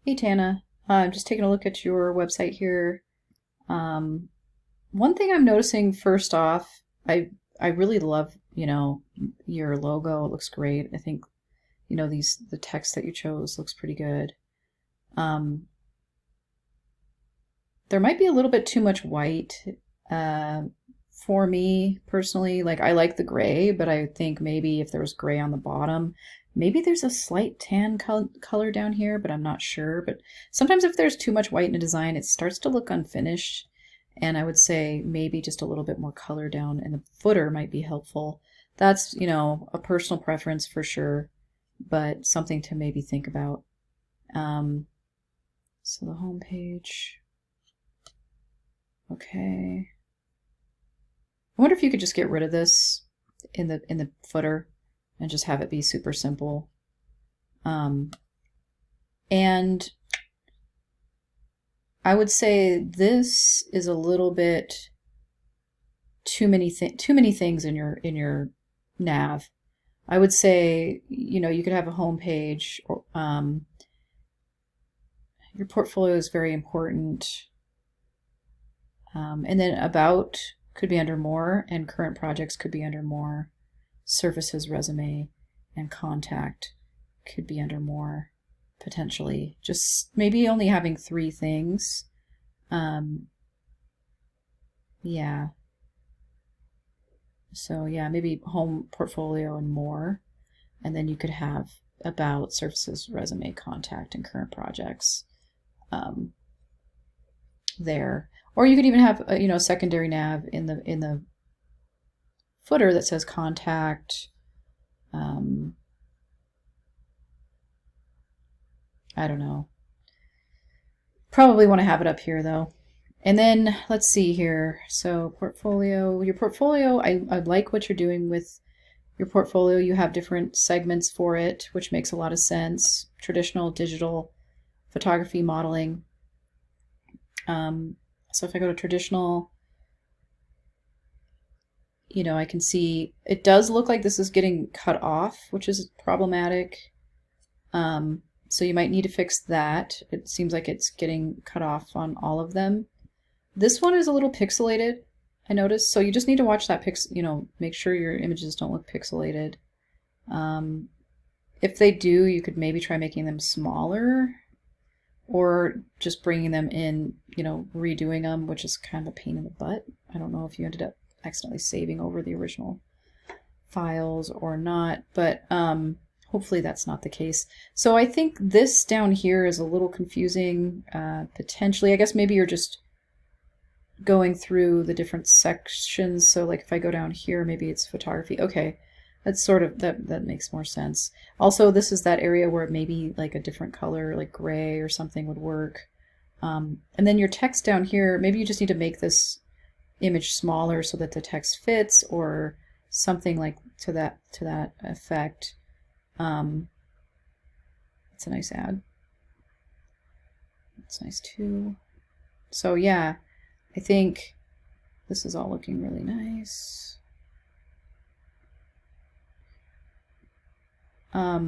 Hey Tana, I'm just taking a look at your website here. Um, One thing I'm noticing first off, I really love, your logo. It looks great. I think, the text that you chose looks pretty good. Um, there might be a little bit too much white, uh, for me personally. Like I like the gray, but I think maybe if there was gray on the bottom, maybe there's a slight tan color down here, but I'm not sure. But sometimes if there's too much white in a design, it starts to look unfinished. And I would say maybe just a little bit more color down in the footer might be helpful. That's, a personal preference for sure, but something to maybe think about. Um, so the home page. Okay. I wonder if you could just get rid of this in the footer and just have it be super simple. Um, and I would say this is a little bit too many things in your nav. I would say, you could have a home page or your portfolio is very important. And then about could be under more, and current projects could be under more. Services, resume, and contact could be under more, potentially. Just maybe only having three things. Um, yeah. So yeah, maybe home portfolio and more. And then you could have about services, resume, contact, and current projects um, there. Or you could even have a secondary nav in the footer that says contact. Um, I don't know. Probably want to have it up here though. And then let's see here. So portfolio, your portfolio, I like what you're doing with your portfolio. You have different segments for it, which makes a lot of sense. Traditional, digital, photography, modeling. Um, so if I go to traditional, I can see it does look like this is getting cut off, which is problematic. So you might need to fix that. It seems like it's getting cut off on all of them. This one is a little pixelated, I noticed. So you just need to watch that make sure your images don't look pixelated. Um, if they do, you could maybe try making them smaller or just bringing them in, redoing them, which is kind of a pain in the butt. I don't know if you ended up accidentally saving over the original files or not, but hopefully that's not the case. So I think this down here is a little confusing, potentially. I guess maybe you're just going through the different sections. So like if I go down here, maybe it's photography. Okay, that's sort of, that makes more sense. Also, this is that area where maybe like a different color, like gray or something would work. And then your text down here, maybe you just need to make this image smaller so that the text fits or something like to that effect. It's a nice ad. It's nice too. So yeah, I think this is all looking really nice. I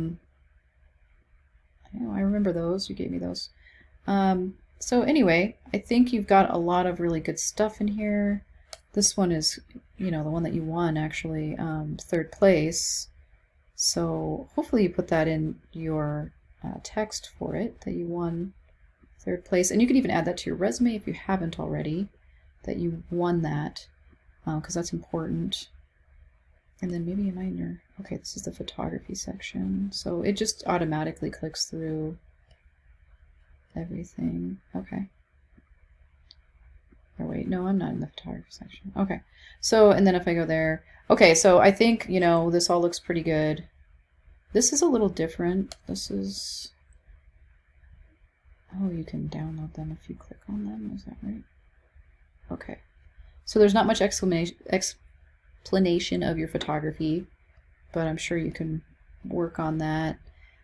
remember those. You gave me those. So anyway, I think you've got a lot of really good stuff in here. This one is, the one that you won actually, third place. So hopefully you put that in your text for it, that you won third place. And you could even add that to your resume if you haven't already, that you won that, because that's important. And then maybe a minor. Okay, this is the photography section. So it just automatically clicks through everything. Okay. Or wait, no, I'm not in the photography section. Okay. So, and then if I go there, okay, so I think, this all looks pretty good. This is a little different. This is, oh, you can download them if you click on them. Is that right? Okay. So there's not much explanation of your photography, but I'm sure you can work on that.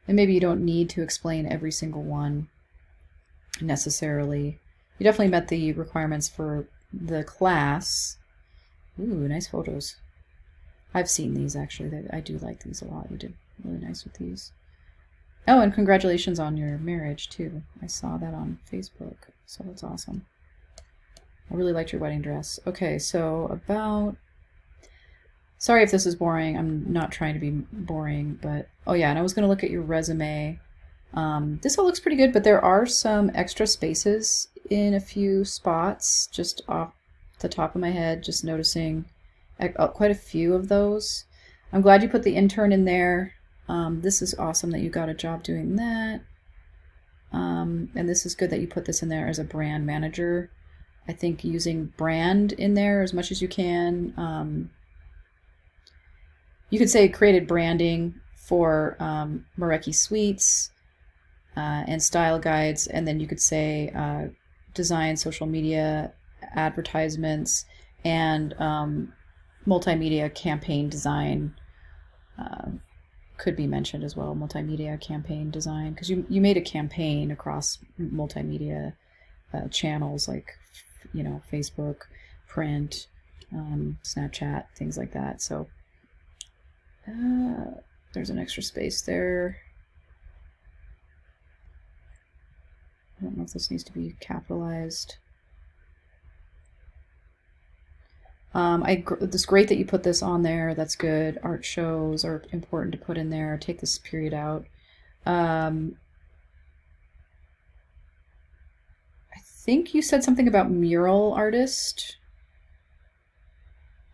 And maybe you don't need to explain every single one necessarily. You definitely met the requirements for the class. Ooh, nice photos. I've seen these actually. I do like these a lot. You did really nice with these. Oh, and congratulations on your marriage too. I saw that on Facebook, so that's awesome. I really liked your wedding dress. Okay, so about, sorry if this is boring. I'm not trying to be boring, but oh yeah, and I was going to look at your resume. This all looks pretty good, but there are some extra spaces in a few spots, just off the top of my head, just noticing quite a few of those. I'm glad you put the intern in there. This is awesome that you got a job doing that. And this is good that you put this in there as a brand manager. I think using brand in there as much as you can. You could say created branding for Mareki Sweets and style guides, and then you could say design social media advertisements and multimedia campaign design could be mentioned as well. Multimedia campaign design, because you made a campaign across multimedia channels like Facebook, print, Snapchat, things like that. So there's an extra space there. I don't know if this needs to be capitalized. It's great that you put this on there. That's good. Art shows are important to put in there. Take this period out. I think you said something about mural artist.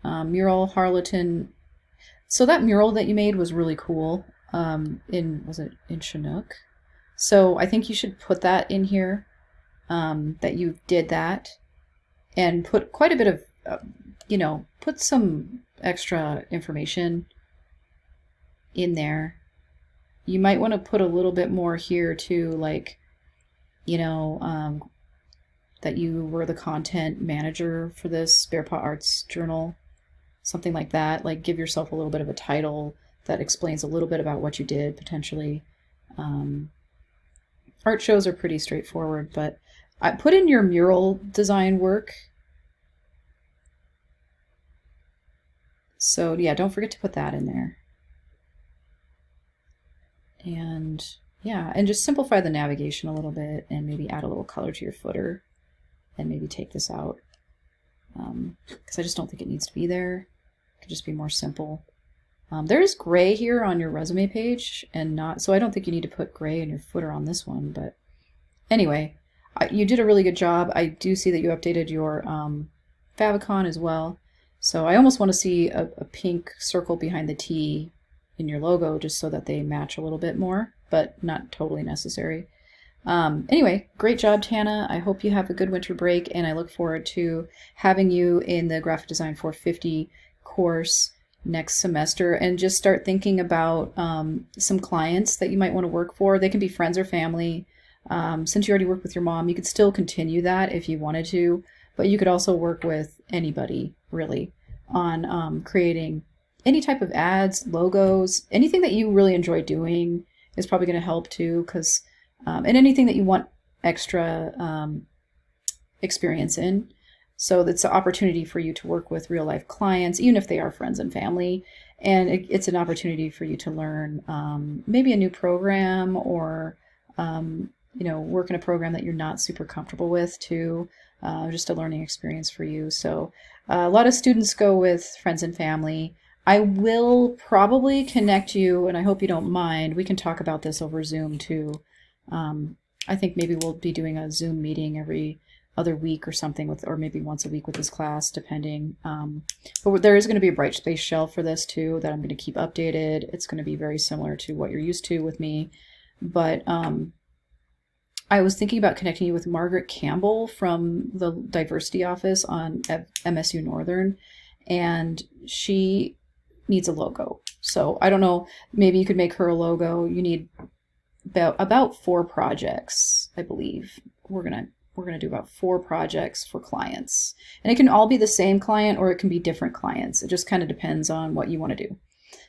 Mural Harleton. So that mural that you made was really cool. Was it in Chinook? So I think you should put that in here, that you did that, and put quite a bit of, put some extra information in there. You might want to put a little bit more here too, like, that you were the content manager for this Bearpaw Arts Journal, something like that. Like, give yourself a little bit of a title that explains a little bit about what you did, potentially. Art shows are pretty straightforward, but I put in your mural design work. So yeah, don't forget to put that in there. And yeah, and just simplify the navigation a little bit and maybe add a little color to your footer and maybe take this out. Because I just don't think it needs to be there. It could just be more simple. There is gray here on your resume page, and not, so I don't think you need to put gray in your footer on this one, but anyway, you did a really good job. I do see that you updated your favicon as well. So I almost want to see a pink circle behind the T in your logo just so that they match a little bit more, but not totally necessary. Anyway, great job, Tana. I hope you have a good winter break, and I look forward to having you in the Graphic Design 450 course next semester, and just start thinking about some clients that you might want to work for. They can be friends or family. Since you already work with your mom, you could still continue that if you wanted to, but you could also work with anybody really on creating any type of ads, logos, anything that you really enjoy doing is probably going to help too, because and anything that you want extra experience in. So that's an opportunity for you to work with real life clients, even if they are friends and family. And it's an opportunity for you to learn maybe a new program, or work in a program that you're not super comfortable with too. Just a learning experience for you. So a lot of students go with friends and family. I will probably connect you, and I hope you don't mind. We can talk about this over Zoom too. I think maybe we'll be doing a Zoom meeting every other week or something, or maybe once a week with this class, depending. But there is going to be a Brightspace shell for this too that I'm going to keep updated. It's going to be very similar to what you're used to with me. But I was thinking about connecting you with Margaret Campbell from the diversity office at MSU Northern, and she needs a logo. So I don't know, maybe you could make her a logo. You need about 4 projects, I believe. We're gonna do about 4 projects for clients, and it can all be the same client or it can be different clients. It just kind of depends on what you want to do.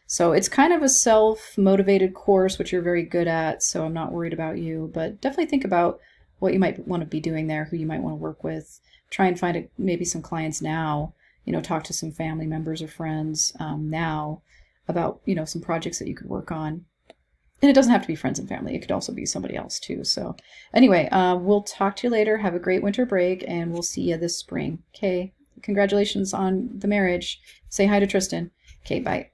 So it's kind of a self-motivated course, which you're very good at, so I'm not worried about you, but definitely think about what you might want to be doing there, who you might want to work with. Try and find maybe some clients now, talk to some family members or friends now about, some projects that you could work on. And it doesn't have to be friends and family. It could also be somebody else too. So anyway, we'll talk to you later. Have a great winter break, and we'll see you this spring. Okay. Congratulations on the marriage. Say hi to Tristan. Okay, bye.